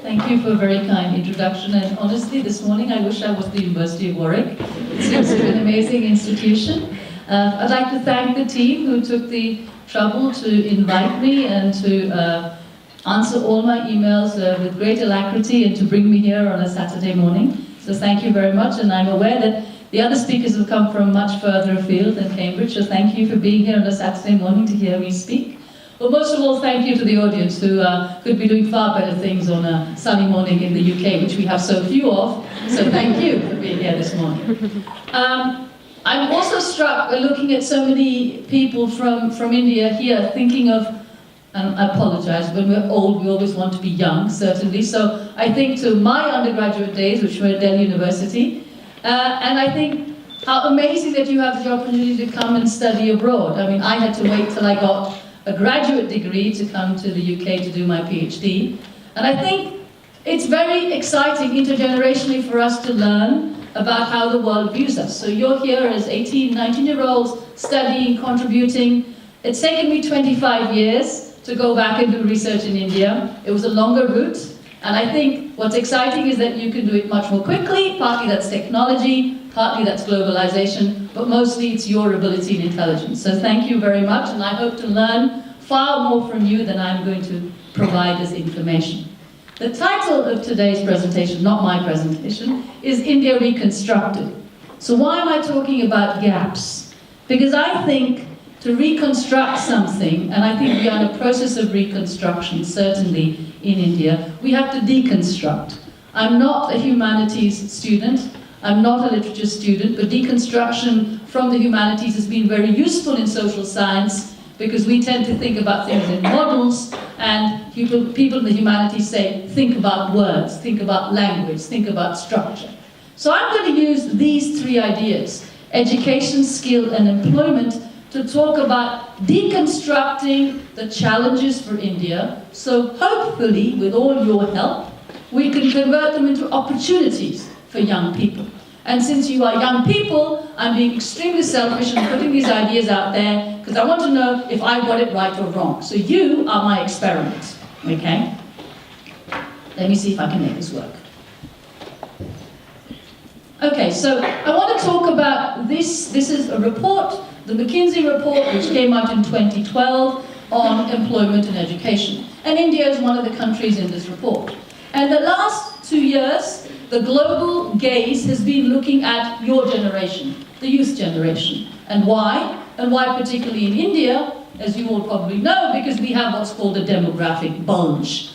Thank you for a very kind introduction. And honestly, this morning I wish I was at the University of Warwick. It seems to be an amazing institution. I'd like to thank the team who took the trouble to invite me and to answer all my emails with great alacrity and to bring me here on a Saturday morning. So thank you very much, and I'm aware that the other speakers have come from much further afield than Cambridge, so thank you for being here on a Saturday morning to hear me speak. Well, most of all, thank you to the audience who could be doing far better things on a sunny morning in the UK, which we have so few of, so thank you for being here this morning. I'm also struck looking at so many people from India here thinking of, I apologize, when we're old we always want to be young, certainly, so I think to my undergraduate days, which were at Delhi University, and I think how amazing that you have the opportunity to come and study abroad. I mean, I had to wait till I got a graduate degree to come to the UK to do my PhD, and I think it's very exciting intergenerationally for us to learn about how the world views us. So you're here as 18, 19-year-olds studying, contributing. It's taken me 25 years to go back and do research in India. It was a longer route, and I think what's exciting is that you can do it much more quickly. Partly that's technology, partly that's globalization, but mostly it's your ability and intelligence. So thank you very much, and I hope to learn far more from you than I'm going to provide as information. The title of today's presentation, not my presentation, is India Reconstructed. So why am I talking about gaps? Because I think to reconstruct something, and I think we are in a process of reconstruction, certainly in India, we have to deconstruct. I'm not a humanities student, I'm not a literature student, but deconstruction from the humanities has been very useful in social science because we tend to think about things in models, and people in the humanities say, think about words, think about language, think about structure. So I'm going to use these three ideas, education, skill, and employment, to talk about deconstructing the challenges for India, so hopefully, with all your help, we can convert them into opportunities for young people. And since you are young people, I'm being extremely selfish and putting these ideas out there because I want to know if I got it right or wrong. So you are my experiment, okay? Let me see if I can make this work. Okay, so I want to talk about this. This is a report, the McKinsey report, which came out in 2012 on employment and education. And India is one of the countries in this report. And the last 2 years, the global gaze has been looking at your generation, the youth generation. And why? And why particularly in India, as you all probably know, because we have what's called a demographic bulge.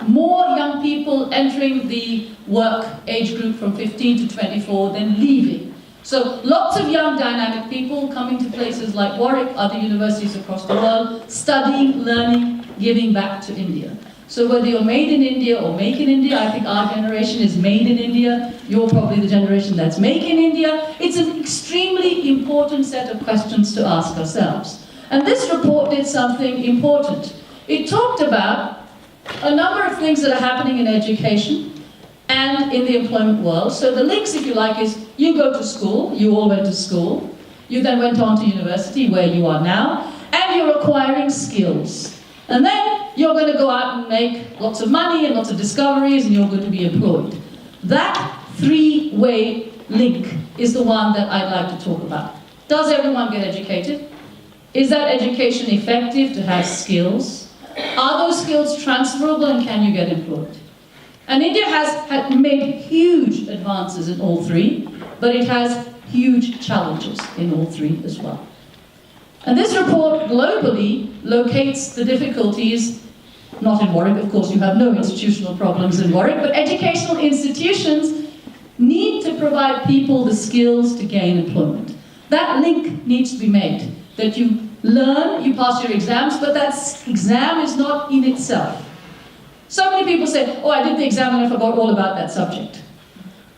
More young people entering the work age group from 15 to 24 than leaving. So lots of young dynamic people coming to places like Warwick, other universities across the world, studying, learning, giving back to India. So whether you're made in India or make in India, I think our generation is made in India, you're probably the generation that's make in India, it's an extremely important set of questions to ask ourselves. And this report did something important. It talked about a number of things that are happening in education and in the employment world. So the links, if you like, is you go to school, you all went to school, you then went on to university where you are now, and you're acquiring skills. And then you're going to go out and make lots of money and lots of discoveries and you're going to be employed. That three-way link is the one that I'd like to talk about. Does everyone get educated? Is that education effective to have skills? Are those skills transferable and can you get employed? And India has made huge advances in all three, but it has huge challenges in all three as well. And this report globally locates the difficulties, not in Warwick, of course you have no institutional problems in Warwick, but educational institutions need to provide people the skills to gain employment. That link needs to be made, that you learn, you pass your exams, but that exam is not in itself. So many people say, oh, I did the exam and I forgot all about that subject.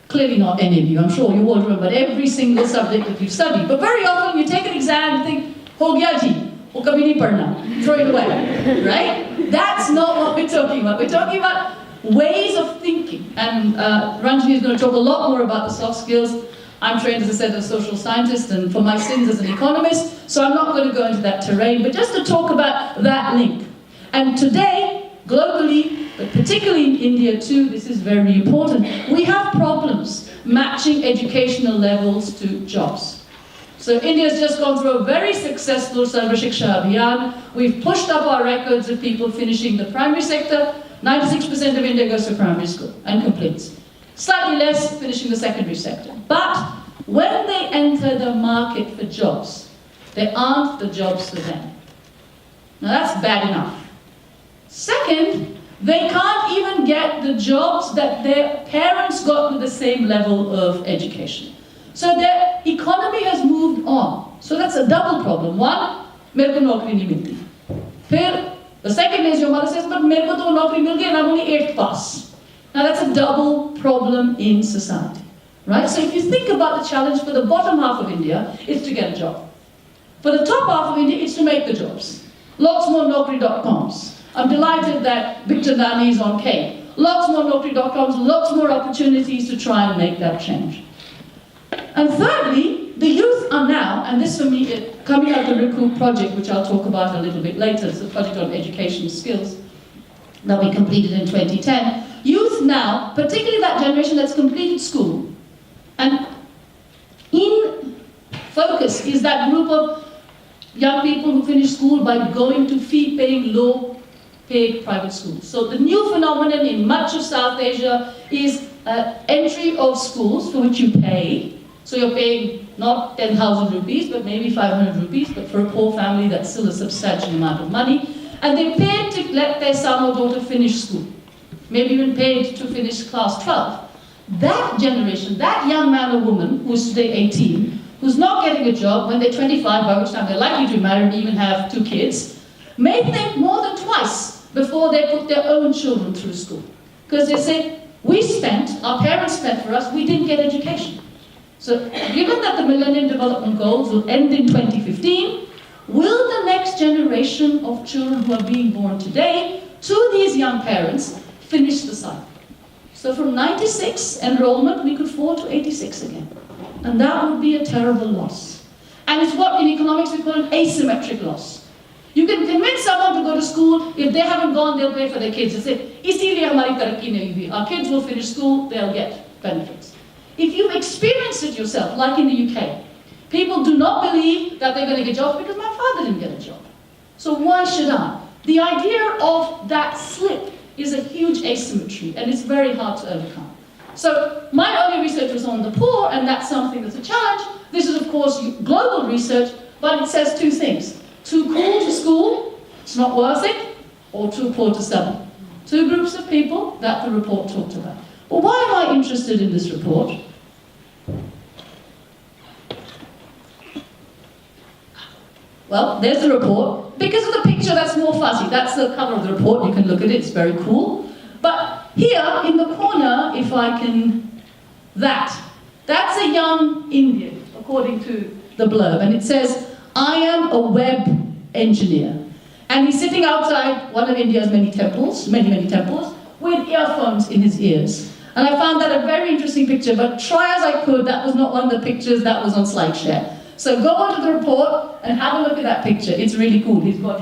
Clearly not any of you, I'm sure you all remember every single subject that you've studied, but very often you take an exam and think, ho gaya ji, wo kabhi nahi padhna, throw it away, right? That's not what we're talking about. We're talking about ways of thinking. And Ranjini is going to talk a lot more about the soft skills. I'm trained, as I said, as a social scientist, and for my sins as an economist, so I'm not going to go into that terrain, but just to talk about that link. And today, globally, but particularly in India too, this is very important. We have problems matching educational levels to jobs. So India's just gone through a very successful Sarva Shiksha Abhiyan. We've pushed up our records of people finishing the primary sector. 96% of India goes to primary school and completes. Slightly less finishing the secondary sector. But when they enter the market for jobs, there aren't the jobs for them. Now that's bad enough. Second, they can't even get the jobs that their parents got with the same level of education. So their economy has moved on. So that's a double problem. One, mere ko naukri nahi milti. Phir, the second is your mother says, but mere ko to naukri mil gayi and I'm only 8th pass. Now that's a double problem in society. Right? So if you think about the challenge for the bottom half of India, it's to get a job. For the top half of India, it's to make the jobs. Lots more Naukri.coms. I'm delighted that Victor Nani is on K. Lots more Naukri.coms, lots more opportunities to try and make that change. And thirdly, the youth are now, and this for me, coming out of the Recoup project, which I'll talk about a little bit later, it's a project on education skills that we completed in 2010. Youth now, particularly that generation that's completed school, and in focus is that group of young people who finish school by going to fee-paying, low-paid private schools. So the new phenomenon in much of South Asia is entry of schools for which you pay. So you're paying not 10,000 rupees, but maybe 500 rupees, but for a poor family that's still a substantial amount of money. And they paid to let their son or daughter finish school. Maybe even paid to finish class 12. That generation, that young man or woman who's today 18, who's not getting a job when they're 25, by which time they're likely to marry and even have 2 kids, may think more than twice before they put their own children through school. Because they say, our parents spent for us, we didn't get education. So given that the Millennium Development Goals will end in 2015, will the next generation of children who are being born today to these young parents finish the cycle? So from 96 enrollment, we could fall to 86 again. And that would be a terrible loss. And it's what in economics we call an asymmetric loss. You can convince someone to go to school, if they haven't gone, they'll pay for their kids. They say, "Isliye hamari tarakki nahi hui. Our kids will finish school, they'll get benefits." If you've experienced it yourself, like in the UK, people do not believe that they're going to get jobs because my father didn't get a job. So why should I? The idea of that slip is a huge asymmetry, and it's very hard to overcome. So my earlier research was on the poor, and that's something that's a challenge. This is, of course, global research, but it says 2 things. Too cool to school, it's not worth it, or too poor to study. 2 groups of people that the report talked about. Well, why am I interested in this report? Well, there's the report. Because of the picture, that's more fuzzy. That's the cover of the report. You can look at it. It's very cool. But here in the corner, if I can... That's a young Indian, according to the blurb. And it says, "I am a web engineer." And he's sitting outside one of India's many temples, many temples, with earphones in his ears. And I found that a very interesting picture, but try as I could, that was not one of the pictures that was on SlideShare. So go onto the report and have a look at that picture. It's really cool. He's got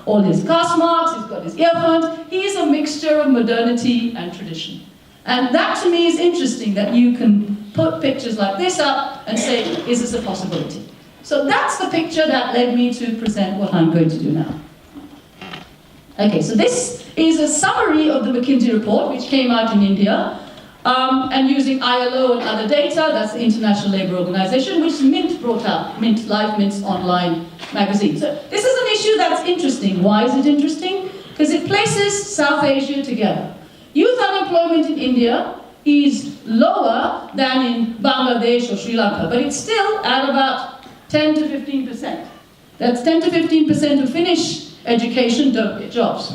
all his cast marks, he's got his earphones. He's a mixture of modernity and tradition. And that to me is interesting, that you can put pictures like this up and say, is this a possibility? So that's the picture that led me to present what I'm going to do now. Okay, so this is a summary of the McKinsey report, which came out in India. And using ILO and other data, that's the International Labour Organization, which Mint brought out, Life Mint's online magazine. So this is an issue that's interesting. Why is it interesting? Because it places South Asia together. Youth unemployment in India is lower than in Bangladesh or Sri Lanka, but it's still at about 10 to 15%. That's 10 to 15% who finish education don't get jobs.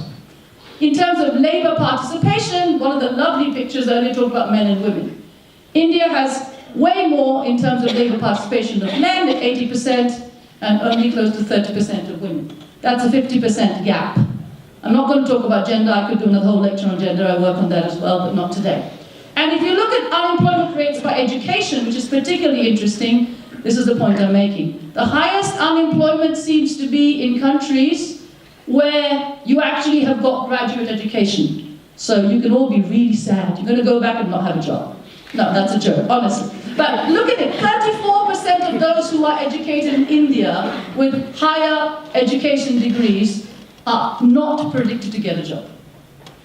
In terms of labour participation, one of the lovely pictures earlier talked about men and women. India has way more in terms of labour participation of men at 80% and only close to 30% of women. That's a 50% gap. I'm not going to talk about gender. I could do another whole lecture on gender. I work on that as well, but not today. And if you look at unemployment rates by education, which is particularly interesting, this is the point I'm making. The highest unemployment seems to be in countries where you actually have got graduate education. So you can all be really sad. You're going to go back and not have a job. No, that's a joke, honestly. But look at it, 34% of those who are educated in India with higher education degrees are not predicted to get a job.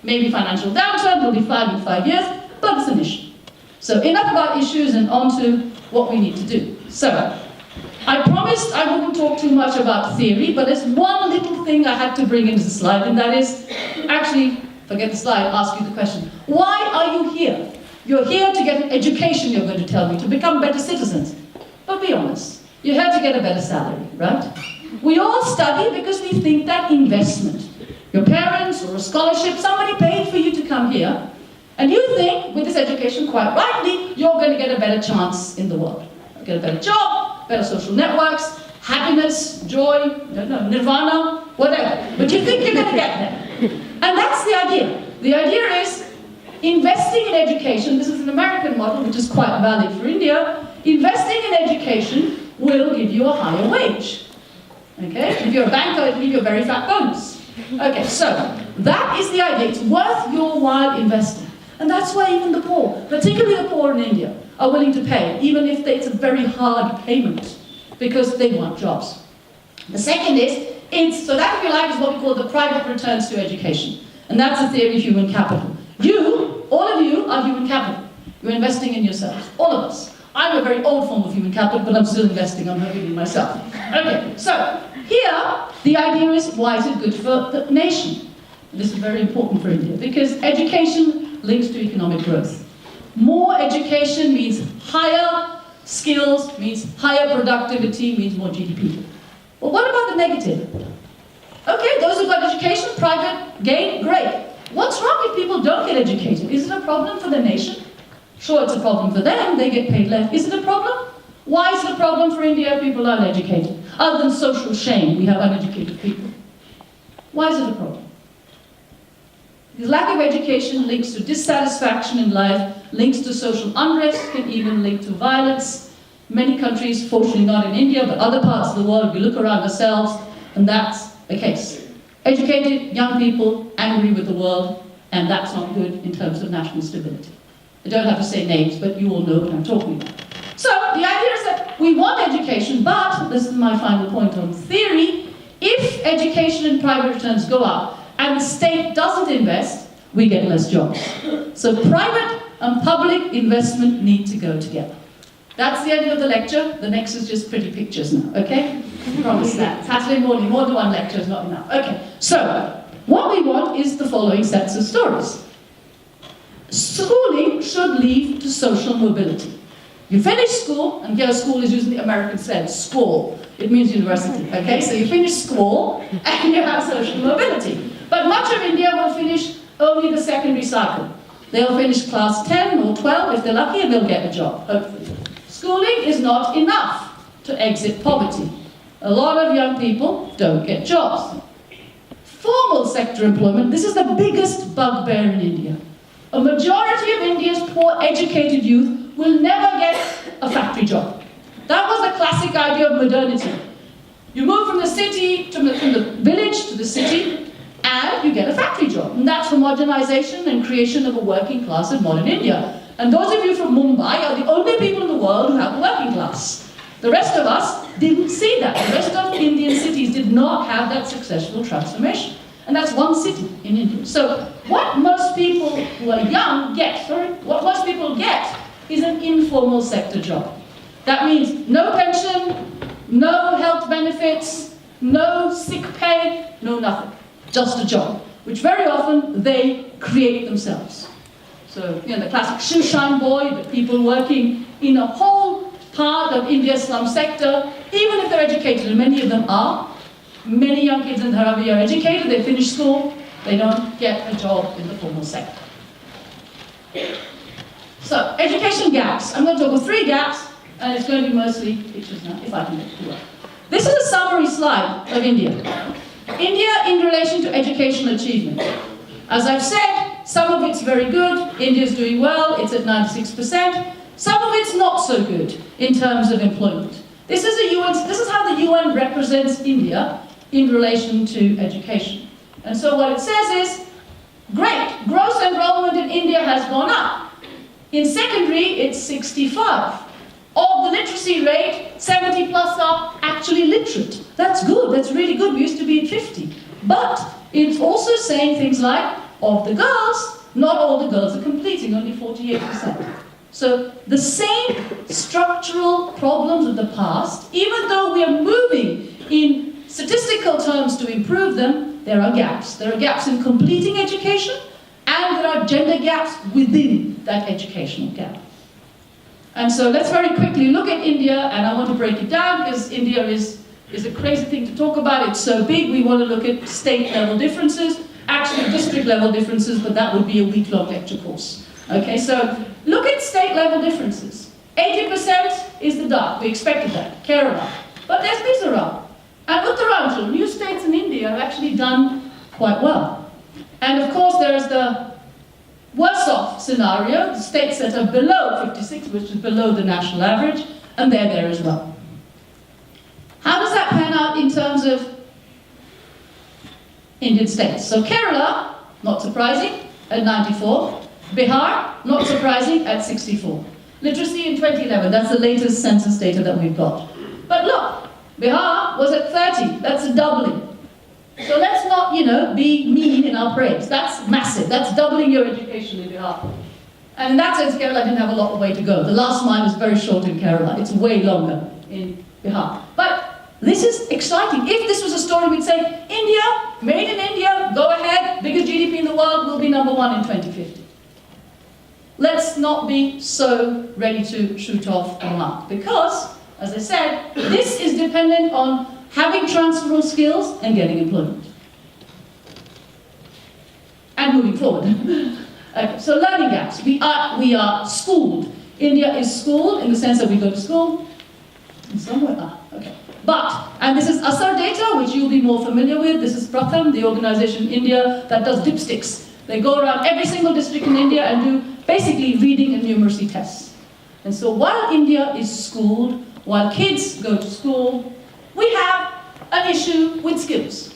Maybe financial downturn will be fine in 5 years, but it's an issue. So enough about issues and on to what we need to do. So, I promised I wouldn't talk too much about theory, but there's one little thing I had to bring into the slide, and that is, actually, forget the slide, ask you the question. Why are you here? You're here to get an education, you're going to tell me, to become better citizens. But be honest, you're here to get a better salary, right? We all study because we think that investment. Your parents or a scholarship, somebody paid for you to come here, and you think, with this education, quite rightly, you're going to get a better chance in the world. You'll get a better job, better social networks, happiness, joy, nirvana, whatever. But you think you're going to get there. And that's the idea. The idea is, investing in education, this is an American model which is quite valid for India, investing in education will give you a higher wage. Okay? If you're a banker, it'll give you a very fat bonus. Okay, so that is the idea. It's worth your while investing. And that's why even the poor, particularly the poor in India, are willing to pay, even if it's a very hard payment, because they want jobs. The second is, so that, if you like, is what we call the private returns to education. And that's the theory of human capital. You, all of you, are human capital. You're investing in yourselves, all of us. I'm a very old form of human capital, but I'm still investing, I'm hoping in myself. Okay, so here, the idea is, why is it good for the nation? This is very important for India, because education links to economic growth. More education means higher skills, means higher productivity, means more GDP. Well, what about the negative? Okay, those who've got education, private gain, great. What's wrong if people don't get educated? Is it a problem for the nation? Sure, it's a problem for them, they get paid less. Is it a problem? Why is it a problem for India if people aren't educated? Other than social shame, we have uneducated people. Why is it a problem? Because lack of education links to dissatisfaction in life, links to social unrest, can even link to violence. Many countries, fortunately not in India, but other parts of the world, we look around ourselves, and that's the case. Educated young people, angry with the world, and that's not good in terms of national stability. I don't have to say names, but you all know what I'm talking about. So, the idea is that we want education, but, this is my final point on theory, if education and private returns go up, and the state doesn't invest, we get less jobs. So private and public investment need to go together. That's the end of the lecture. The next is just pretty pictures now, okay? I promise that. Saturday morning, more than one lecture is not enough. Okay, so what we want is the following sets of stories. Schooling should lead to social mobility. You finish school, and here school is using the American sense, school. It means university, okay? So you finish school, and you have social mobility. But much of India will finish only the secondary cycle. They'll finish class 10 or 12 if they're lucky, and they'll get a job, hopefully. Schooling is not enough to exit poverty. A lot of young people don't get jobs. Formal sector employment, this is the biggest bugbear in India. A majority of India's poor educated youth will never get a factory job. That was the classic idea of modernity. You move from the city, from the village to the city, and you get a factory job. And that's homogenization and creation of a working class in modern India. And those of you from Mumbai are the only people in the world who have a working class. The rest of us didn't see that. The rest of Indian cities did not have that successful transformation. And that's one city in India. So what most people who are young get, what most people get is an informal sector job. That means no pension, no health benefits, no sick pay, no nothing. Just a job, which very often they create themselves. So, you know, the classic shoe shine boy, but people working in a whole part of India's slum sector, even if they're educated, and many of them are. Many young kids in Dharavi are educated, they finish school, they don't get a job in the formal sector. So, education gaps. I'm going to talk about 3 gaps, and it's going to be mostly pictures now, if I can get it to work. This is a summary slide of India. India in relation to educational achievement. As I've said, some of it's very good, India's doing well, it's at 96%. Some of it's not so good in terms of employment. This is how the UN represents India in relation to education. And so what it says is, Great, gross enrollment in India has gone up. In secondary, it's 65. Of the literacy rate, 70 plus are actually literate. That's good, that's really good. We used to be at 50. But it's also saying things like, of the girls, not all the girls are completing, only 48%. So the same structural problems of the past, even though we are moving in statistical terms to improve them, there are gaps. There are gaps in completing education, and there are gender gaps within that educational gap. And so let's very quickly look at India, and I want to break it down because India is a crazy thing to talk about. It's so big, we want to look at state-level differences, actually district-level differences, but that would be a week-long lecture course. Okay, so look at state-level differences. 80% is the dark, we expected that, Kerala. But there's Mizoram. And Uttarakhand, new states in India, have actually done quite well. And of course there's the worse off scenario, the states that are below 56, which is below the national average, and they're there as well. How does that pan out in terms of Indian states? So Kerala, not surprising, at 94. Bihar, not surprising, at 64. Literacy in 2011, that's the latest census data that we've got. But look, Bihar was at 30, that's a doubling. So let's not, be mean in our praise. That's massive, that's doubling your education in Bihar. And in that sense, Kerala didn't have a lot of way to go. The last mile is very short in Kerala, it's way longer in Bihar. But this is exciting. If this was a story, we'd say, India, made in India, go ahead, biggest GDP in the world, will be number 1 in 2050. Let's not be so ready to shoot off the mark, because, as I said, this is dependent on having transferable skills and getting employment. And moving forward. Okay, so learning gaps. We are schooled. India is schooled in the sense that we go to school. In somewhere, okay. But, and this is ASAR data, which you'll be more familiar with. This is Pratham, the organization in India that does dipsticks. They go around every single district in India and do basically reading and numeracy tests. And so while India is schooled, while kids go to school, we have an issue with skills.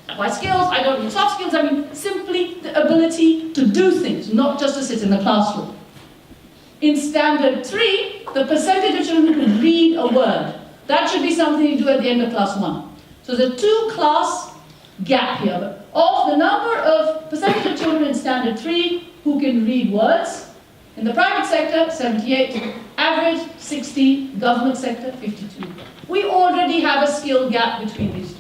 By skills, I don't mean soft skills, I mean simply the ability to do things, not just to sit in the classroom. In Standard 3, the percentage of children who can read a word, that should be something you do at the end of class 1. So there's a 2-class gap here. But of the number of percentage of children in Standard 3 who can read words, in the private sector, 78, average 60, government sector, 52. We already have a skill gap between these two.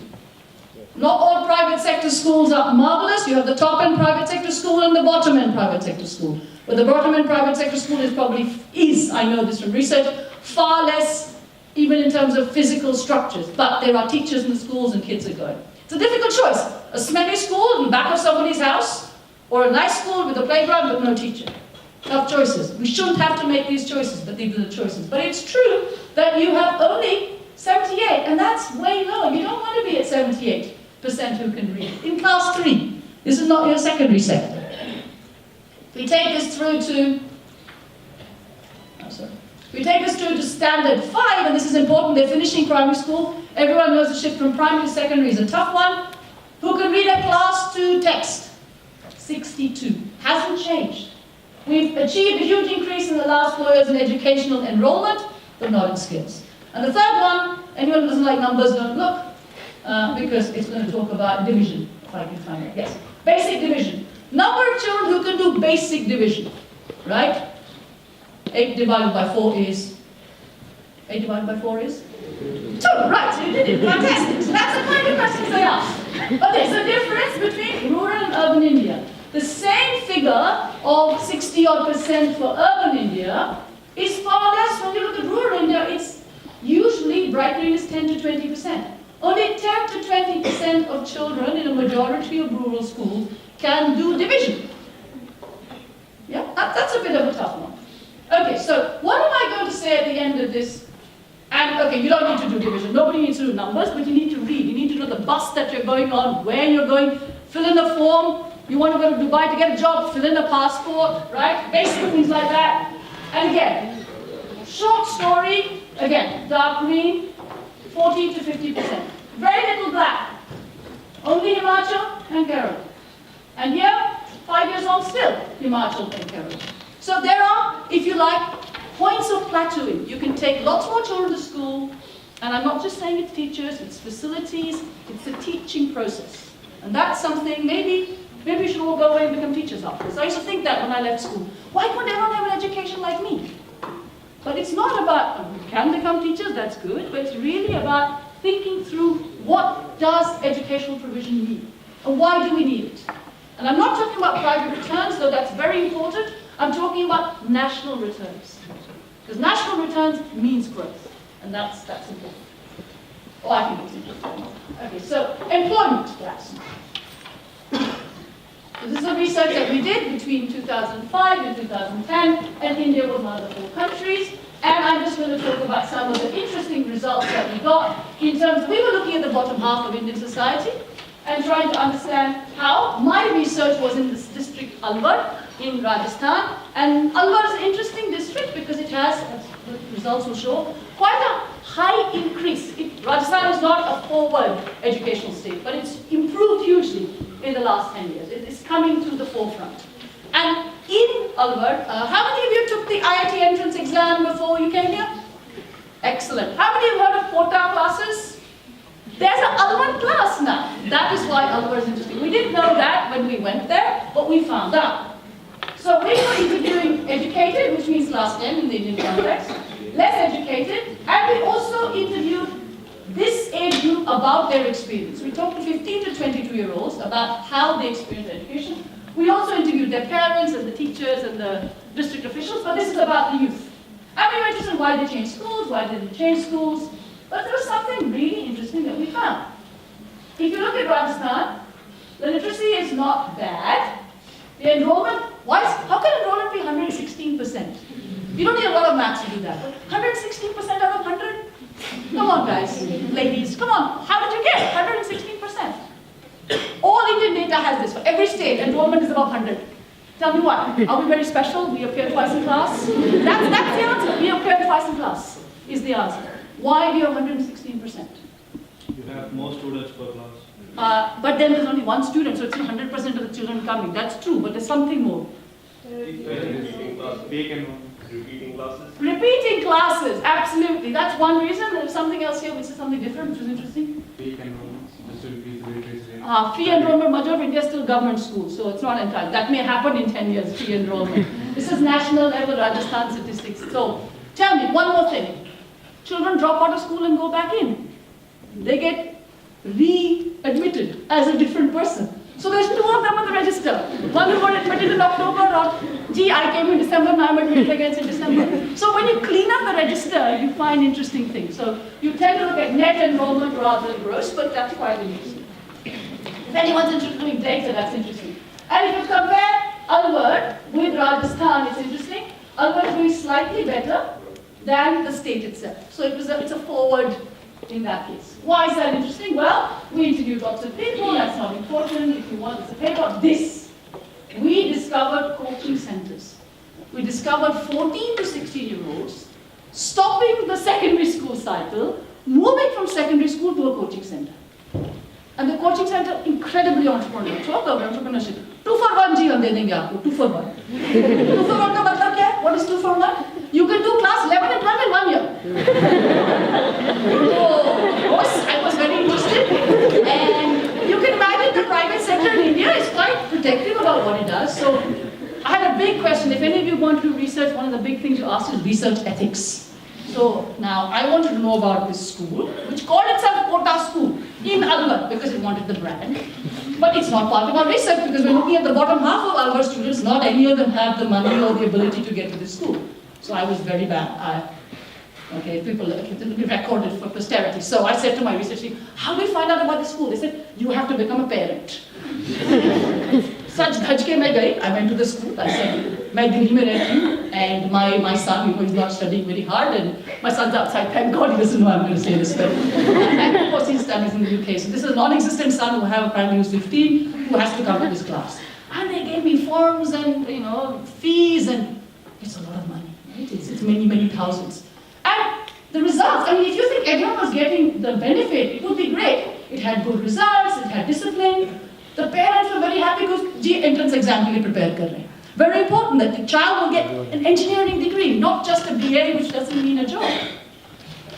Not all private sector schools are marvelous. You have the top end private sector school and the bottom end private sector school. But the bottom end private sector school is, I know this from research, far less, even in terms of physical structures. But there are teachers in the schools and kids are going. It's a difficult choice. A smelly school in the back of somebody's house, or a nice school with a playground but no teacher. Tough choices. We shouldn't have to make these choices, but these are the choices. But it's true that you have only 78, and that's way low. You don't want to be at 78% who can read. In class 3, this is not your secondary sector. We take this through to, we take this through to Standard 5, and this is important. They're finishing primary school. Everyone knows the shift from primary to secondary is a tough one. Who can read a class 2 text? 62. Hasn't changed. We've achieved a huge increase in the last 4 years in educational enrollment, but not in skills. And the third one, anyone who doesn't like numbers, don't look, because it's going to talk about division, if I can find it. Yes, basic division. Number of children who can do basic division, right? 8 divided by 4 is, 8 divided by 4 is? 2, right, so you did it, fantastic. So that's the kind of questions they ask. But there's a difference between rural and urban India. The same figure of 60-odd% for urban India is far less. When you look at rural India, it's usually bright green is 10 to 20%. Only 10 to 20% of children in a majority of rural schools can do division. Yeah, that's a bit of a tough one. Okay, so what am I going to say at the end of this? And okay, you don't need to do division. Nobody needs to do numbers, but you need to read. You need to know the bus that you're going on, where you're going, fill in a form. You want to go to Dubai to get a job, fill in a passport, right? Basic things like that. And again, short story, again, dark green, 40 to 50%. Very little black. Only Himachal and Kerala. And here, 5 years on still, Himachal and Kerala. So there are, if you like, points of plateauing. You can take lots more children to school, and I'm not just saying it's teachers, it's facilities, it's the teaching process. And that's something, maybe we should all go away and become teachers after this. I used to think that when I left school. Why couldn't everyone have an education like me? But it's not about, you can become teachers, that's good, but it's really about thinking through what does educational provision mean? And why do we need it? And I'm not talking about private returns, though that's very important. I'm talking about national returns. Because national returns means growth. And that's important. Oh, I think it's important. Okay, so employment gaps. So this is the research that we did between 2005 and 2010, and India was one of the 4 countries. And I'm just going to talk about some of the interesting results that we got in terms of, we were looking at the bottom half of Indian society and trying to understand how. My research was in this district Alwar in Rajasthan, and Alwar is an interesting district because it has, as the results will show, quite a high increase. Rajasthan is not a forward educational state, but it's improved hugely in the last 10 years. It is coming to the forefront. And in Alwar, how many of you took the IIT entrance exam before you came here? Excellent. How many of you heard of quota classes? There's an Alwar class now. That is why Alwar is interesting. We didn't know that when we went there, but we found out. So we were interviewing educated, which means last 10 in the Indian context, less educated, and we also interviewed this age group about their experience. We talked to 15 to 22-year-olds about how they experience education. We also interviewed their parents and the teachers and the district officials, but this is about the youth. And we were interested in why they changed schools, why they didn't change schools. But there was something really interesting that we found. If you look at Rajasthan, the literacy is not bad. The enrollment, how can enrollment be 116%? You don't need a lot of maths to do that. 116% out of 100? Come on, guys, ladies, come on. How did you get 116%? All Indian data has this. For every state, enrollment is above 100. Tell me what? Are we very special? We appear twice in class? That's the answer. We appear twice in class is the answer. Why we are 116%? You have more students per class. But then there's only one student, so it's 100% of the children coming. That's true, but there's something more. Repeating classes. Repeating classes, absolutely. That's one reason. There's something else here which is something different, which is interesting. Fee enrollment, just to increase the literacy rate. Fee enrollment, majority of India is still government schools, so it's not entirely. That may happen in 10 years, fee enrollment. This is national level Rajasthan statistics. So, tell me, one more thing. Children drop out of school and go back in. They get re-admitted as a different person. So there's 2 of them on the register. One who got admitted in October, or gee, I came in December, now I'm admitted again in December. So when you clean up the register, you find interesting things. So you tend to look at net enrollment rather than gross, but that's quite interesting. If anyone's interested in data, that's interesting. And if you compare Alwar with Rajasthan, it's interesting. Alwar is doing slightly better than the state itself. So it's a forward in that case. Why is that interesting? Well, we interviewed lots of people, that's not important. If you want, it's a paper. We discovered coaching centers. We discovered 14 to 16-year-olds stopping the secondary school cycle, moving from secondary school to a coaching center. And the coaching center, incredibly entrepreneurial. Talk about entrepreneurship. 2 for 1 जी हम दे देंगे आपको, 2 for 1. 2 for 1 का मतलब क्या है? What is 2 for 1? You can do class 11 and 12 in 1 year. Of course, I was very interested. And you can imagine the private sector in India is quite protective about what it does. So I had a big question. If any of you want to do research, one of the big things you ask is research ethics. So now I wanted to know about this school, which called itself Kota School in Alwar because it wanted the brand. But it's not part of our research because we're looking at the bottom half of Alwar students. Not any of them have the money or the ability to get to this school. So I was very bad. People it will be recorded for posterity. So I said to my research team, how do we find out about the school? They said, you have to become a parent. Such dhajke mein gayi. I went to the school. I said, मैं दिल्ली में रहती हूँ, and my son, who is not studying very hard, and my son's outside. Thank God he doesn't know I'm going to say this. And of course he studies in the UK. So this is a non-existent son who apparently was 15, who has to come to this class. And they gave me forms and fees, and it's a lot of money. Right? It's many, many thousands. And the results, I mean, if you think everyone was getting the benefit, it would be great. It had good results, it had discipline. The parents were very happy because ji entrance exam के लिए prepare कर रहे हैं. Very important that the child will get an engineering degree, not just a BA, which doesn't mean a job.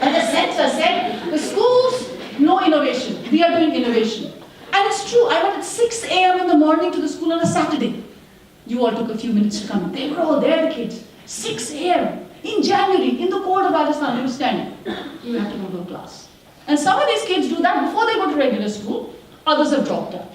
And the center said, the schools, no innovation. We are doing innovation. And it's true, I went at 6 a.m. in the morning to the school on a Saturday. You all took a few minutes to come. They were all there, the kids. 6 a.m. in January, in the cold of Rajasthan, they were standing. You have to go to a class. And some of these kids do that before they go to regular school. Others have dropped out.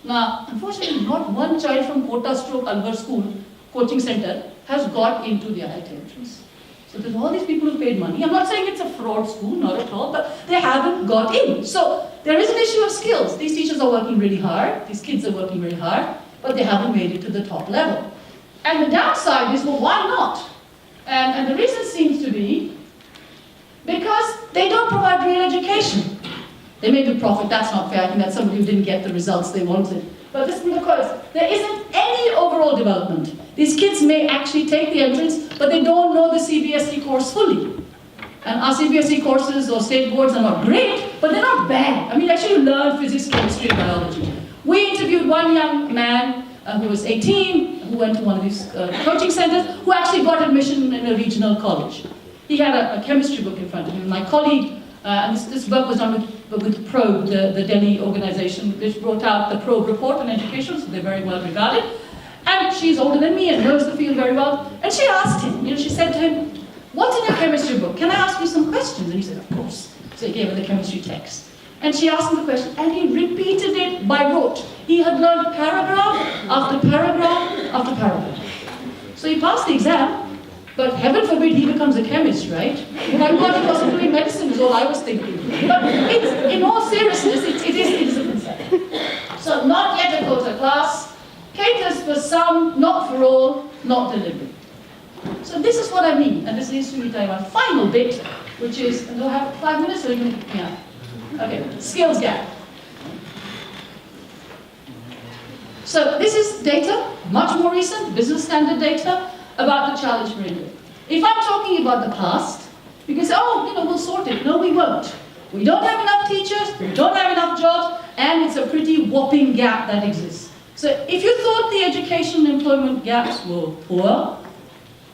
Now, unfortunately, not one child from Kota Stroke Alvar School coaching center has got into the IIT entrance. So there's all these people who paid money. I'm not saying it's a fraud school, not at all, but they haven't got in. So there is an issue of skills. These teachers are working really hard. These kids are working really hard, but they haven't made it to the top level. And the downside is, well, why not? And the reason seems to be because they don't provide real education. They may do profit, that's not fair. I think that's somebody who didn't get the results they wanted. But this is because there isn't any overall development. These kids may actually take the entrance, but they don't know the CBSE course fully. And our CBSE courses or state boards are not great, but they're not bad. I mean, actually you learn physics, chemistry, and biology. We interviewed one young man who was 18, who went to one of these coaching centers, who actually got admission in a regional college. He had a chemistry book in front of him. My colleague, and this work was done with Probe, the Delhi organization, which brought out the Probe report on education, so they're very well regarded. And she's older than me and knows the field very well. And she asked him, she said to him, what's in your chemistry book? Can I ask you some questions? And he said, of course. So he gave her the chemistry text. And she asked him the question, and he repeated it by rote. He had learned paragraph after paragraph after paragraph. So he passed the exam. But heaven forbid he becomes a chemist, right? Thank God he wasn't doing medicine is all I was thinking. But in all seriousness, it is a concern. So not yet a quota class, caters for some, not for all, not deliberate. So this is what I mean, and this leads me to my final bit, which is, do I have 5 minutes or are you going to kick me out? Okay, skills gap. So this is data, much more recent, business standard data, about the challenge for India. If I'm talking about the past, you can say, oh, we'll sort it. No, we won't. We don't have enough teachers, we don't have enough jobs, and it's a pretty whopping gap that exists. So if you thought the education and employment gaps were poor,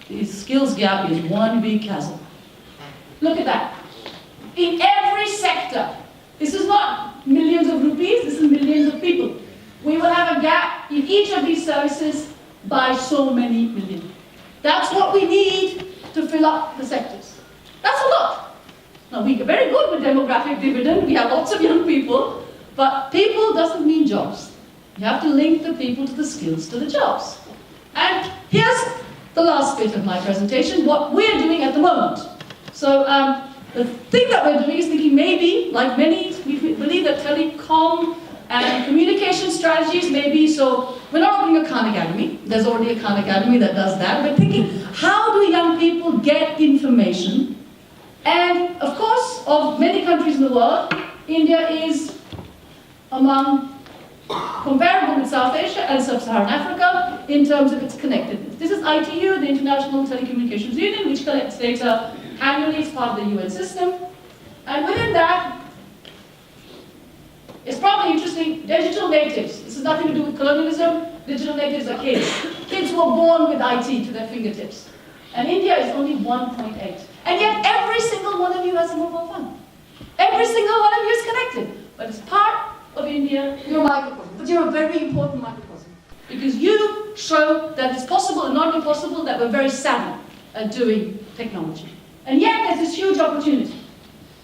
the skills gap is one big chasm. Look at that. In every sector, this is not millions of rupees, this is millions of people. We will have a gap in each of these services by so many million. That's what we need to fill up the sectors. That's a lot. Now, we're very good with demographic dividend. We have lots of young people, but people doesn't mean jobs. You have to link the people to the skills to the jobs. And here's the last bit of my presentation, what we're doing at the moment. So the thing that we're doing is thinking maybe, like many, we believe that telecom and communication strategies may be, so we're not opening a Khan Academy. There's already a Khan Academy that does that. We're thinking, how do young people get information? And of course, of many countries in the world, India is among comparable with South Asia and Sub-Saharan Africa in terms of its connectedness. This is ITU, the International Telecommunications Union, which collects data annually as part of the UN system. And within that, it's probably interesting, digital natives. This has nothing to do with colonialism. Digital natives are kids. Kids who are born with IT to their fingertips. And India is only 1.8. And yet every single one of you has a mobile phone. Every single one of you is connected. But as part of India, you're a microcosm. But you're a very important microcosm. Because you show that it's possible and not impossible, that we're very savvy at doing technology. And yet there's this huge opportunity.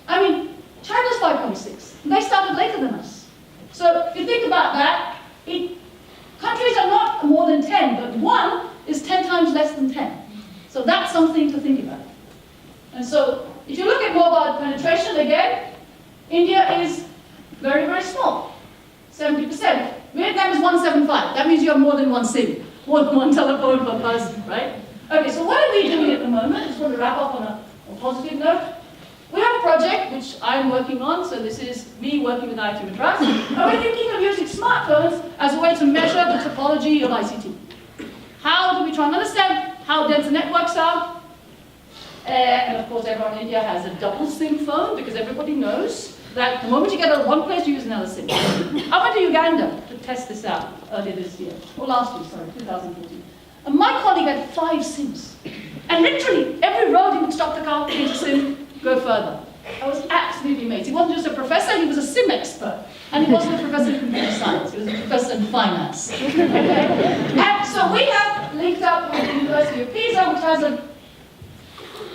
I mean, China's 5.6. They started later than us. So if you think about that, countries are not more than 10, but one is 10 times less than 10. So that's something to think about. And so if you look at mobile penetration again, India is very, very small, 70%. Vietnam is 175. That means you have more than one SIM, one telephone per person, right? Okay, so what are we doing at the moment? I just want to wrap up on a positive note. We have a project which I'm working on, so this is me working with IIT Madras, and we're thinking of using smartphones as a way to measure the topology of ICT. How do we try and understand how dense the networks are? And of course everyone in India has a double SIM phone because everybody knows that the moment you get out of one place, you use another SIM. I went to Uganda to test this out earlier this year, or last year, sorry, 2014. And my colleague had 5 SIMs. And literally, every road he would stop the car, change a SIM, go further. I was absolutely amazed. He wasn't just a professor, he was a SIM expert. And he wasn't a professor in computer science, he was a professor in finance. Okay? And so we have linked up with the University of Pisa, which has an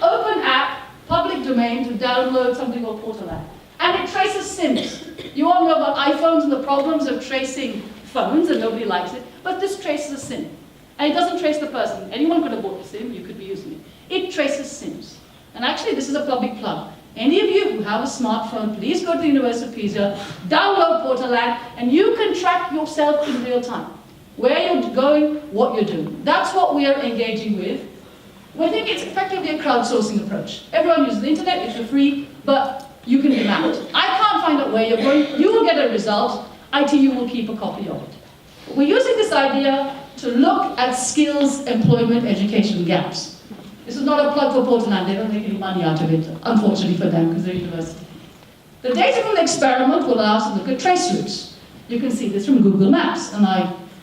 open app, public domain, to download something called Portaland. And it traces SIMs. You all know about iPhones and the problems of tracing phones, and nobody likes it, but this traces a SIM. And it doesn't trace the person. Anyone could have bought the SIM, you could be using it. It traces SIMs. And actually, this is a public plug. Any of you who have a smartphone, please go to the University of Pisa, download Portaland, and you can track yourself in real time. Where you're going, what you're doing. That's what we are engaging with. We think it's effectively a crowdsourcing approach. Everyone uses the internet, it's for free, but you can be mapped. I can't find out where you're going, you will get a result, ITU will keep a copy of it. We're using this idea to look at skills, employment, education gaps. This is not a plug for Portaland, they don't make any money out of it, unfortunately for them, because they're university. The data from the experiment will allow us to look at trace routes. You can see this from Google Maps, and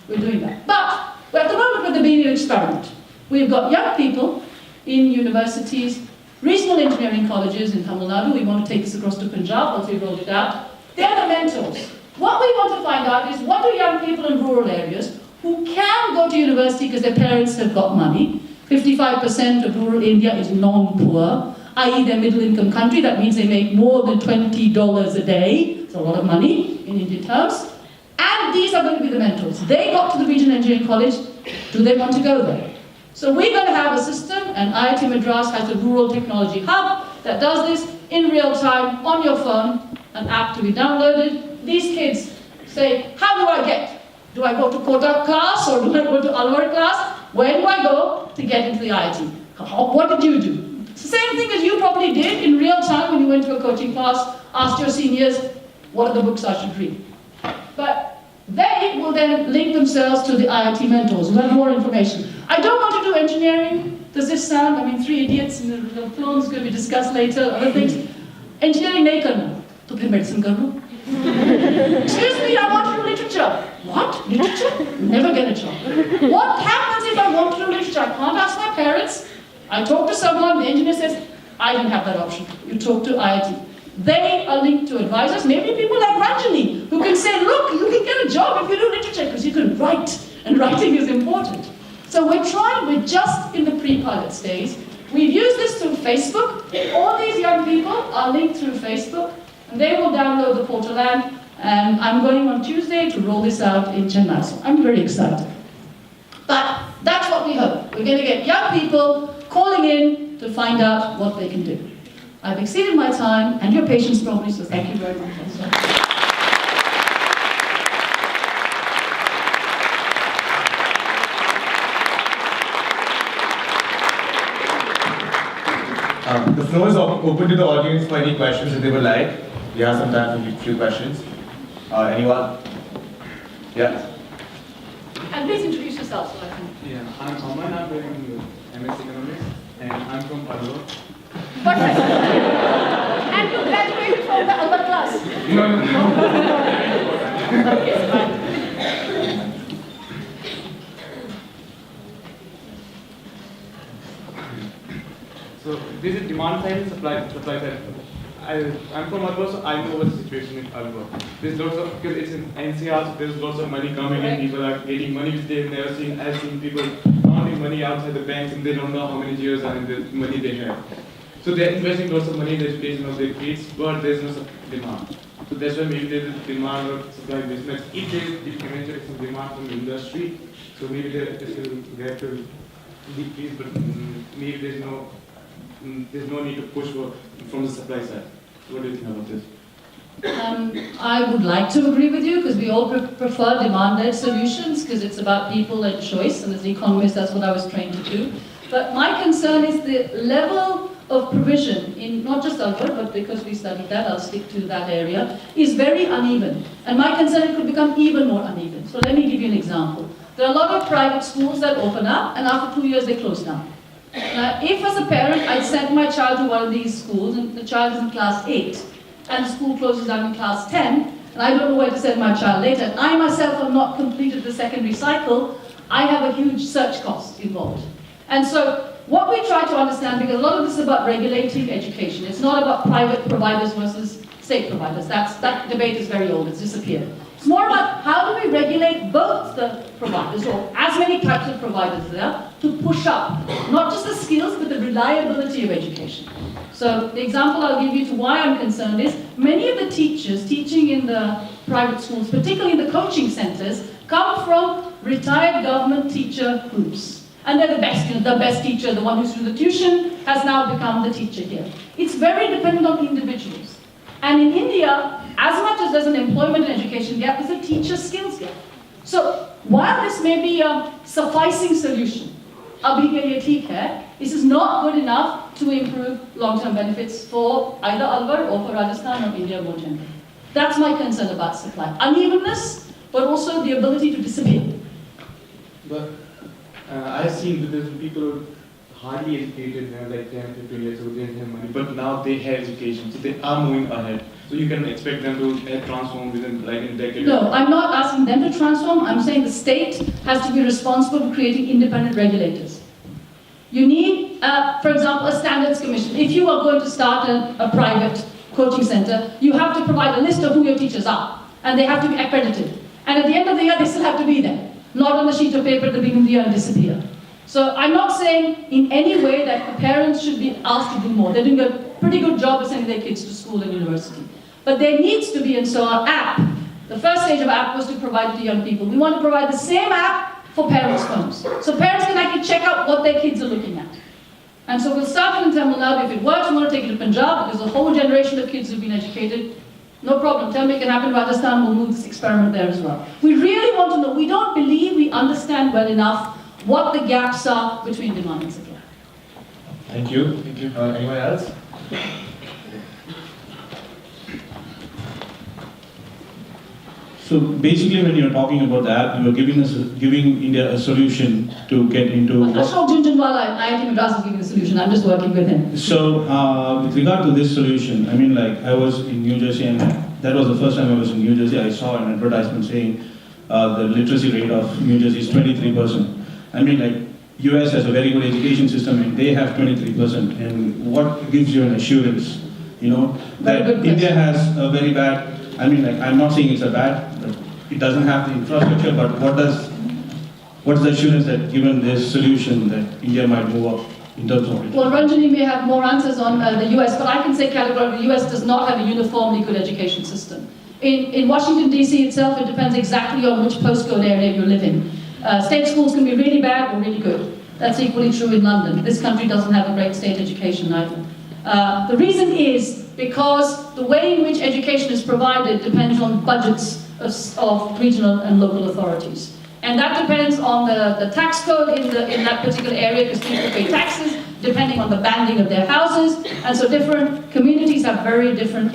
we're doing that. But, we're at the moment with the beginning of the experiment. We've got young people in universities, regional engineering colleges in Tamil Nadu. We want to take this across to Punjab once we've rolled it out. They're the mentors. What we want to find out is what do young people in rural areas who can go to university because their parents have got money. 55% of rural India is non-poor, i.e. they're middle-income country. That means they make more than $20 a day. It's a lot of money in Indian terms. And these are going to be the mentors. They got to the regional engineering college. Do they want to go there? So we're going to have a system, and IIT Madras has a rural technology hub that does this in real time on your phone, an app to be downloaded. These kids say, how do I get? Do I go to Kotak class or do I go to Alwar class? Where do I go to get into the IIT? What did you do? It's the same thing as you probably did in real time when you went to a coaching class, asked your seniors, what are the books I should read? But they will then link themselves to the IIT mentors who have more information. I don't want to do engineering. Does this sound, I mean, 3 Idiots in the film is going to be discussed later, other things. Engineering nahi karna, to phir medicine kar lo. Excuse me, I want to do literature. What? Literature? Never get a job. What happens if I want to do literature? I can't ask my parents. I talk to someone, the engineer says, I didn't have that option. You talk to IIT. They are linked to advisors, maybe people like Ranjani, who can say, look, you can get a job if you do literature, because you can write, and writing is important. So we're just in the pre-pilot stage. We've used this through Facebook. All these young people are linked through Facebook, and they will download the Portaland, and I'm going on Tuesday to roll this out in Chennai, so I'm very excited. But that's what we hope. We're going to get young people calling in to find out what they can do. I've exceeded my time and your patience probably, so thank you very much. The floor is open to the audience for any questions that they would like. We have some time for a few questions. Anyone? Yeah. And please introduce yourself. So I can... Yeah, I'm Aman, I'm doing MS Economics, and I'm from Alwar. Perfect. And you graduated from the Alwar class? No. Okay, fine. So this is demand side and supply side. I'm from Alwar, so I know what the situation in Alwar. There's lots of, because it's in NCR, so there's lots of money coming in, people are getting money which they've never seen. I've seen people counting money outside the banks and they don't know how many years are in the money they have. So they're investing lots of money in the education of their kids, but there's no demand. So that's why maybe there's a demand or supply mismatch. If there's eventually some demand from the industry, so maybe they have to decrease, but maybe there's no need to push from the supply side. What do you think about this? I would like to agree with you because we all prefer demand-led solutions because it's about people and choice, and as an economist that's what I was trained to do. But my concern is the level of provision in not just Alwar, but because we studied that, I'll stick to that area, is very uneven. And my concern it could become even more uneven. So let me give you an example. There are a lot of private schools that open up and after 2 years they close down. Now, if as a parent I sent my child to one of these schools and the child is in class 8, and school closes down in class 10, and I don't know where to send my child later, and I myself have not completed the secondary cycle, I have a huge search cost involved. And so what we try to understand, because a lot of this is about regulating education, it's not about private providers versus state providers. That debate is very old, it's disappeared. It's more about how do we regulate both the providers, or as many types of providers there, to push up, not just the skills, but the reliability of education. So the example I'll give you to why I'm concerned is, many of the teachers teaching in the private schools, particularly in the coaching centers, come from retired government teacher groups. And they're the best, the best teacher, the one who's doing the tuition, has now become the teacher here. It's very dependent on individuals. And in India, as much as there's an employment and education gap, there's a teacher skills gap. So while this may be a sufficing solution, this is not good enough to improve long-term benefits for either Alwar or for Rajasthan or India more generally. That's my concern about supply. Unevenness, but also the ability to disappear. But I've seen that there's people who are hardly educated, like 10, 15 years ago, they didn't have money, but now they have education, so they are moving ahead. So you can expect them to transform within like a decade. No, I'm not asking them to transform. I'm saying the state has to be responsible for creating independent regulators. You need, for example, a standards commission. If you are going to start a private coaching center, you have to provide a list of who your teachers are, and they have to be accredited. And at the end of the year, they still have to be there, not on a sheet of paper at the beginning of the year and disappear. So I'm not saying in any way that the parents should be asked to do more. They're doing a pretty good job of sending their kids to school and university. But there needs to be, and so our app, the first stage of our app was to provide it to young people. We want to provide the same app for parents' phones. So parents can actually check out what their kids are looking at. And so we'll start in Tamil Nadu. If it works, we want to take it to Punjab, because a whole generation of kids who've been educated. No problem, tell me it can happen in Rajasthan, we'll move this experiment there as well. We really want to know, we don't believe we understand well enough what the gaps are between demand and supply. Thank you. Thank you. Anyone else? So basically, when you're talking about the app, you are giving India a solution to get into. Ashok Junjunwala, IIT Madras is giving the solution. I'm just working with him. So with regard to this solution, I mean, like I was in New Jersey, and that was the first time I was in New Jersey. I saw an advertisement saying the literacy rate of New Jersey is 23%. I mean, like US has a very good education system, and they have 23%. And what gives you an assurance, you know, that India has a very bad. I mean, like, I'm not saying it's a bad, but it doesn't have the infrastructure, but what's the assurance that given this solution that India might move up in terms of it? Well, Ranjani may have more answers on the US, but I can say categorically the US does not have a uniformly good education system. In Washington, D.C. itself, it depends exactly on which postcode area you live in. State schools can be really bad or really good. That's equally true in London. This country doesn't have a great state education either. The reason is because the way in which education is provided depends on budgets of regional and local authorities. And that depends on the tax code in that particular area, because people pay taxes depending on the banding of their houses. And so different communities have very different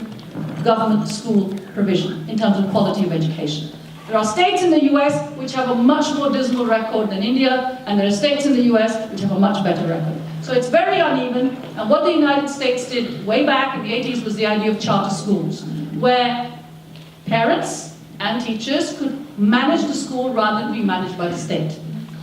government school provision in terms of quality of education. There are states in the US which have a much more dismal record than India, and there are states in the US which have a much better record. So it's very uneven, and what the United States did way back in the 80s was the idea of charter schools, where parents and teachers could manage the school rather than be managed by the state.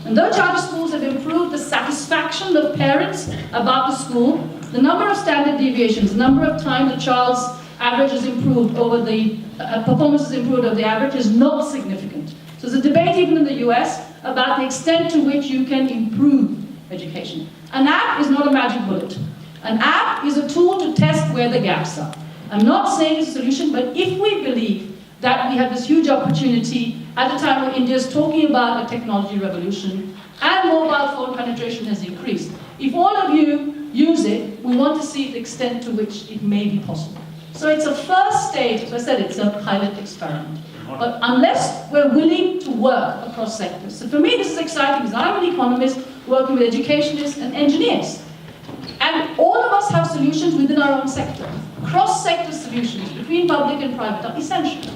And though charter schools have improved the satisfaction of parents about the school, the number of standard deviations, the number of times a child's average is improved over the performance is improved over the average is not significant. So there's a debate even in the US about the extent to which you can improve education. An app is not a magic bullet. An app is a tool to test where the gaps are. I'm not saying it's a solution, but if we believe that we have this huge opportunity at a time when India is talking about a technology revolution and mobile phone penetration has increased, if all of you use it, we want to see the extent to which it may be possible. So it's a first stage, as I said, it's a pilot experiment. But unless we're willing to work across sectors. So for me this is exciting because I'm an economist working with educationists and engineers. And all of us have solutions within our own sector. Cross-sector solutions between public and private are essential.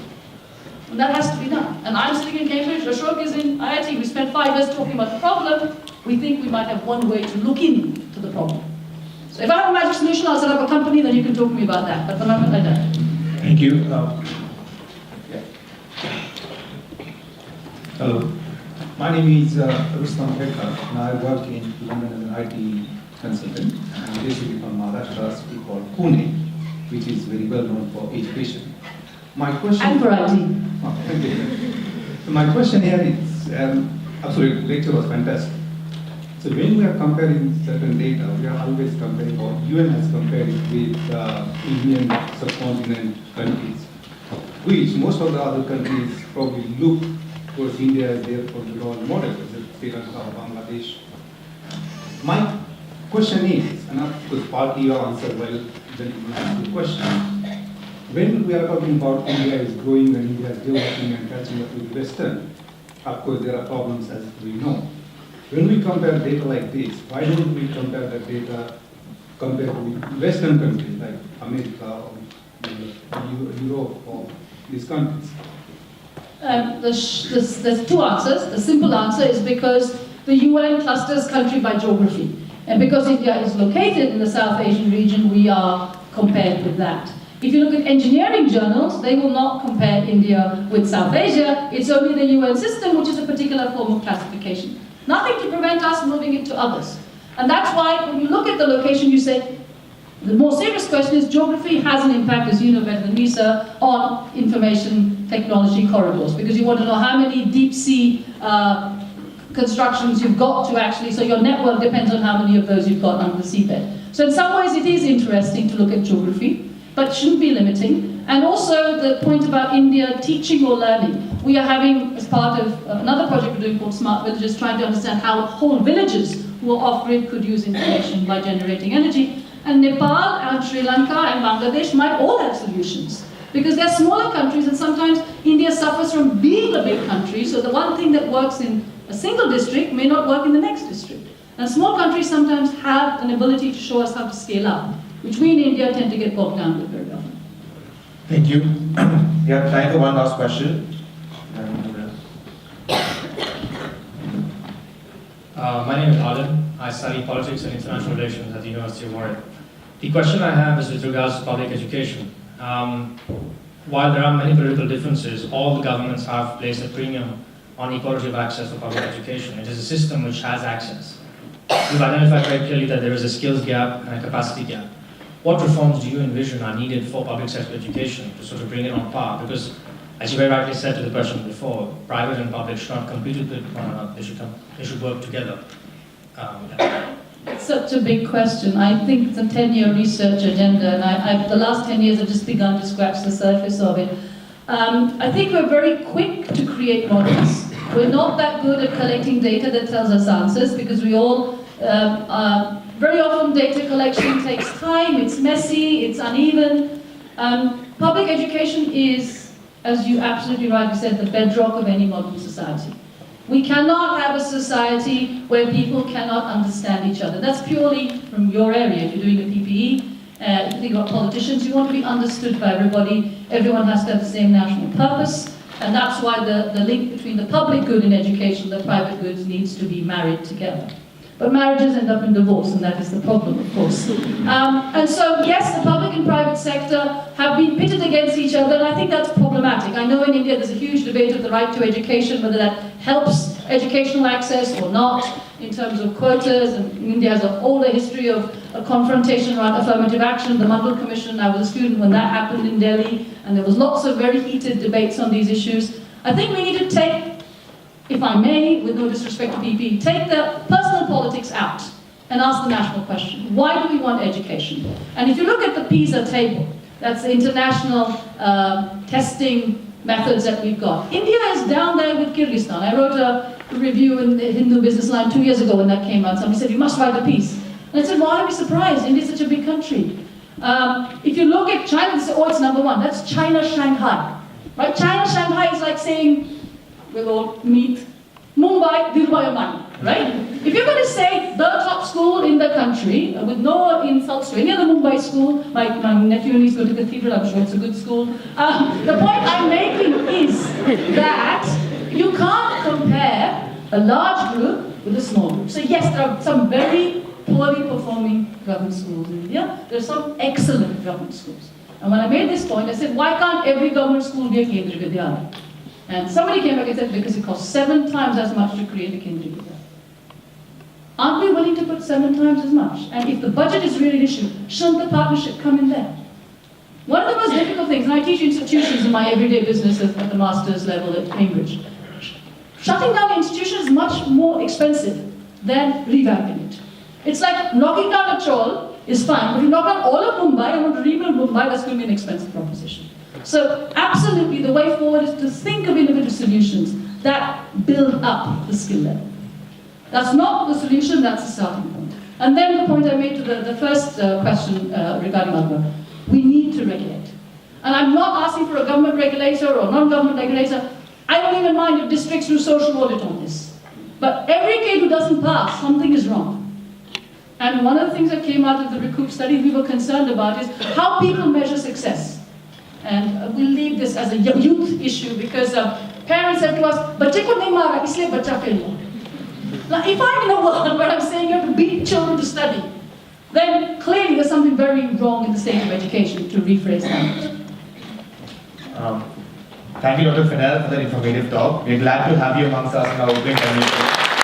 And that has to be done. And I'm sitting in Cambridge, Ashok is in IIT, we spent 5 years talking about the problem. We think we might have one way to look into the problem. So if I have a magic solution, I'll set up a company, then you can talk to me about that. But for the moment, I don't. Thank you. Hello, my name is Rustam Petkar, and I work in London as an IT consultant. I'm basically from Maharashtra, city called Pune, which is very well known for education. My question. And variety. Oh, thank you. So my question here is, absolutely, the lecture was fantastic. So when we are comparing certain data, we are always comparing, or UN has compared it with Indian subcontinent countries, which most of the other countries probably look towards India as their role model, as Sri Lanka or Bangladesh. My question is, and of course partly you answer well, then you ask the question. When we are talking about India is growing and India is developing and catching up with Western, of course there are problems as we know. When we compare data like this, why don't we compare that data compared with Western countries like America or Europe or these countries? There's two answers. The simple answer is because the UN clusters country by geography. And because India is located in the South Asian region, we are compared with that. If you look at engineering journals, they will not compare India with South Asia. It's only the UN system, which is a particular form of classification. Nothing to prevent us moving it to others. And that's why when you look at the location, you say, the more serious question is geography has an impact, as you know better than me, sir, on information technology corridors, because you want to know how many deep sea constructions you've got to actually, so your network depends on how many of those you've got under the seabed. So in some ways it is interesting to look at geography, but it shouldn't be limiting. And also the point about India teaching or learning. We are having, as part of another project we're doing called Smart Villages, trying to understand how whole villages who are off-grid could use information by generating energy. And Nepal and Sri Lanka and Bangladesh might all have solutions. Because they're smaller countries and sometimes India suffers from being a big country, so the one thing that works in a single district may not work in the next district. And small countries sometimes have an ability to show us how to scale up, which we in India tend to get bogged down with very often. Thank you. We have time for one last question. My name is Alan. I study politics and international relations at the University of Warwick. The question I have is with regards to public education. While there are many political differences, all the governments have placed a premium on equality of access for public education. It is a system which has access. You've identified very clearly that there is a skills gap and a capacity gap. What reforms do you envision are needed for public sector education to sort of bring it on par? Because, as you very rightly said to the question before, private and public should not compete with one another. They should work together. It's such a big question. I think it's a 10-year research agenda, and the last 10 years I've just begun to scratch the surface of it. I think we're very quick to create models. We're not that good at collecting data that tells us answers, because we all, very often data collection takes time, it's messy, it's uneven. Public education is, as you absolutely rightly said, the bedrock of any modern society. We cannot have a society where people cannot understand each other. That's purely from your area. If you're doing a PPE, if you think about politicians, you want to be understood by everybody. Everyone has to have the same national purpose. And that's why the link between the public good in education and the private goods needs to be married together. But marriages end up in divorce, and that is the problem, of course. And so, yes, the public and private sector have been pitted against each other, and I think that's problematic. I know in India there's a huge debate of the right to education, whether that helps educational access or not, in terms of quotas, and India has an older history of a confrontation around affirmative action. The Mandal Commission, I was a student when that happened in Delhi, and there was lots of very heated debates on these issues. I think we need to take, if I may, with no disrespect to PP, take the personal politics out and ask the national question. Why do we want education? And if you look at the PISA table, that's the international testing methods that we've got. India is down there with Kyrgyzstan. I wrote a review in the Hindu Business Line 2 years ago when that came out. Somebody said, you must write a piece. And I said, why are we surprised? India is such a big country. If you look at China, they say, oh, it's number one. That's China, Shanghai. Right? China, Shanghai is like saying, we'll all meet Mumbai, Dhirubhai, right? If you're going to say the top school in the country, with no insults to any other Mumbai school, my nephew and niece go to Cathedral, I'm sure it's a good school. The point I'm making is that you can't compare a large group with a small group. So yes, there are some very poorly performing government schools in India. There are some excellent government schools. And when I made this point, I said, why can't every government school be a Kendriya Vidyalaya? And somebody came back and said, because it costs 7 times as much to create a Kendriya Vidyalaya. Aren't we willing to put 7 times as much? And if the budget is really an issue, shouldn't the partnership come in there? One of the most difficult things, and I teach institutions in my everyday business at the master's level at Cambridge, shutting down an institution is much more expensive than revamping it. It's like knocking down a troll is fine, but if you knock down all of Mumbai and want to rebuild Mumbai, that's going to be an expensive proposition. So absolutely, the way forward is to think of innovative solutions that build up the skill level. That's not the solution, that's the starting point. And then the point I made to the first question regarding Alba, we need to regulate. And I'm not asking for a government regulator or non-government regulator. I don't even mind if districts do social audit on this. But every kid who doesn't pass, something is wrong. And one of the things that came out of the Recoup study we were concerned about is how people measure success. And we'll leave this as a youth issue because parents said to us, "Bachche ko nahi mara, isliye bachcha fail hua." Now, if I'm in a world where I'm saying you have to beat children to study, then clearly there's something very wrong in the state of education, to rephrase that. Thank you, Dr. Fennell, for that informative talk. We're glad to have you amongst us in our open community.